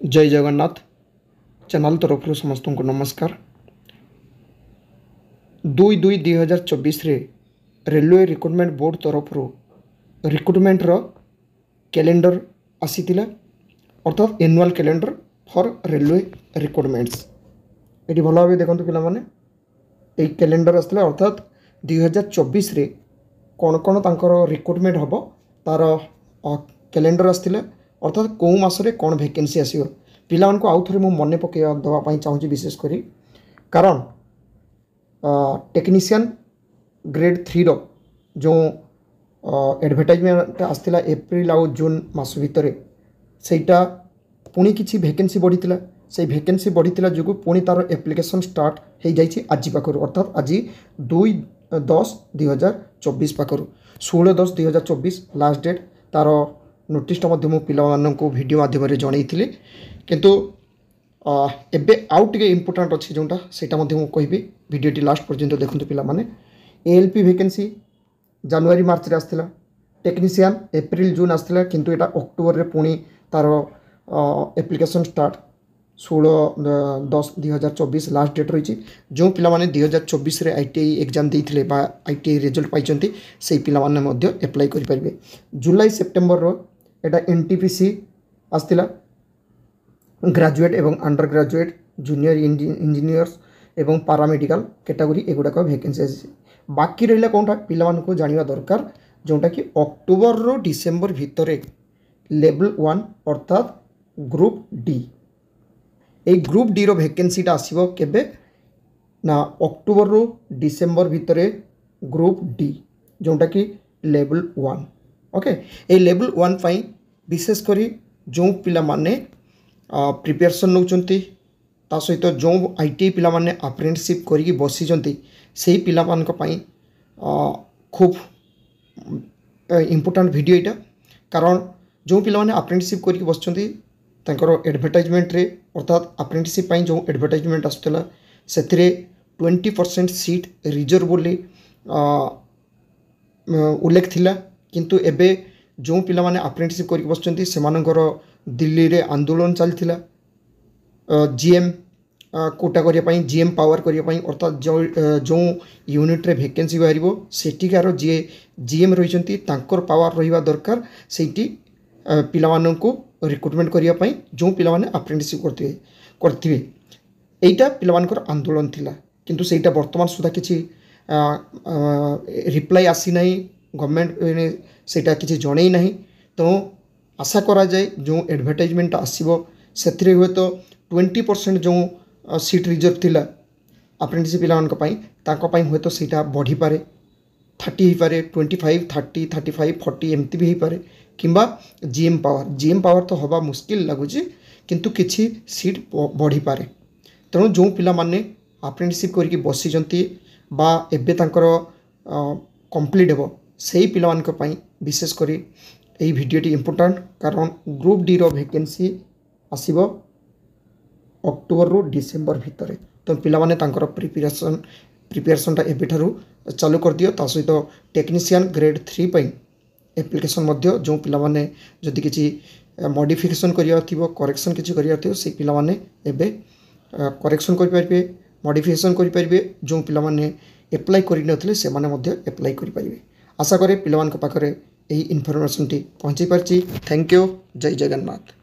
जय जगन्नाथ चैनल तरफ समस्त को नमस्कार। 2/2/2024 रेलवे रिक्रुटमेंट बोर्ड तरफ रिक्रुटमेंट कैलेंडर आसीथिला अर्थात annual calendar for railway recruitments. ये भल भाव देखते पिला माने ये कैलेंडर आसला अर्थात 2024 कौन कौन तांकर रिक्रुटमेंट हम तार कैलेंडर आसला अर्थात कौ मसरे कौन वैकेंसी आसो पिला आउ थे मुझे मन पकड़ देवाई चाहूँगी विशेषकर कारण टेक्नीशियन ग्रेड 3 जो एडवर्टाइजमेंट आसला एप्रिल आउ जून मास भितर सेटा पुणी किसी वैकेंसी बढ़ी से वैकेंसी बढ़ी जो पुणी तार एप्लिकेशन स्टार्ट हो जाए आज पाखर अर्थात आज 2/10/2024 पाखर 16/10/2024 लास्ट डेट तार नोटिसटा मु पिलामाननकु वीडियो माध्यम जनई किंतु एबे आउ टे इम्पोर्टाट अच्छी जोटा सेटा कहि वीडियोटी लास्ट पर्यंत देखते पिला माने एएलपी वैकेंसी जनवरी मार्च आसला टेक्नीशियन एप्रिल जून आसला किंतु एटा अक्टोबर रे पुणी तार एप्लिकेशन स्टार्ट 16/10/2024 लास्ट डेट रही जो पिला माने 2024 रे आईटीआई एग्जाम देइथिले बा आईटीआई रिजल्ट पाइचंती से पिला माने मध्य अप्लाई करि परिबे। जुलाई सेप्टेम्बर रो एटा एनटीपीसी आसला ग्रेजुएट एवं अंडर ग्रेजुएट जूनियर इंजीनियर्स एवं पारामेडिकल कैटेगरी एगुड़ाक वैकेंसी आसी बाकी रहा कौनटा पिला को जाना दरकार जोटा कि अक्टोबर रो डिसेम्बर भितर लेवल 1 अर्थात ग्रुप डी ए ग्रुप डी रो वैकेंसीटा आसीबो केबे ना अक्टोबर रो डिसेम्बर भितर ग्रुप डी जोटा कि लेवल 1 ओके ए लेवल 1 पाई विशेष करी जो पिला माने प्रिपरेशन नौचंती ता सहित जो आईटीआई पिला माने अप्रेंटिसशिप करिकी बसीचंती सेही पिला मानक पई खूब इम्पोर्टेंट वीडियो एटा कारण जो पिला माने अप्रेंटिसशिप करिकी बसचंती तांकर एडवर्टाइजमेंट रे अर्थात अप्रेंटिसशिप पई जो एडवर्टाइजमेंट आसुतला सेथिरे 20% सीट रिजर्व बोली उल्लेख थिला किंतु एबे जो पिला माने अप्रेंटिसशिप करिकी बसचंती सेमानकर दिल्ली रे आंदोलन चलथिला जीएम कोटा करिया पई जीएम पावर करिया पई अर्थात जो यूनिट रे वैकेंसी बाहरिबो सेटिकार जे जीएम रहिचंती तांकर पावर रहिबा दरकार सेठी पिला माननकु रिक्रुटमेंट करिया पई जो पिला माने अप्रेंटिसशिप करथिबे एटा पिला मानकर आंदोलन थिला किंतु सेटा वर्तमान सुधा किछि रिप्लाई आसी नाही गवर्नमेंट सेटा किछि जणै नाही तो आशा करा जाए जो एडवर्टाइजमेंट आसीबो सेथिरे हुए तो 20% जो सीट रिजर्व थिला अप्रेंटिसशिप पिला मानक पई ताको पई हुए तो सेटा बढ़ी पारे 30 ही पारे 25 30 35 40 एमती भी ही पारे किंबा जीएम पावर तो हवा मुश्किल लगुच किंतु किछि सीट बढ़ी पारे तेणु जो पिला माने अप्रेंटिसशिप करके बसीचंती बा एबे तांकर कंप्लीट हेबो सेही पिला मानक पई विशेष करी यही वीडियोटी इम्पोर्टेंट कारण ग्रुप डी रो वैकेंसी आसीबो अक्टोबर रो डिसेम्बर भितर तो पिला माने तांकर प्रिपरेशनटा एबेठारु चालू कर दियो ता सहित टेक्नीशियन ग्रेड 3 पई एप्लिकेशन मध्य जो पिला माने जदि किछि मॉडिफिकेशन करिया थिबो करेक्शन किछि करिया थिबो से पिला माने एबे करेक्शन करि परिबे मॉडिफिकेशन करि परिबे जो पिला माने अप्लाई करि नथिले से माने मध्य अप्लाई करि परिबे। आशा करे पिला मान पाखरे यही इनफॉरमेशन टी पहुँची पार्ची। Thank you. जय जगन्नाथ।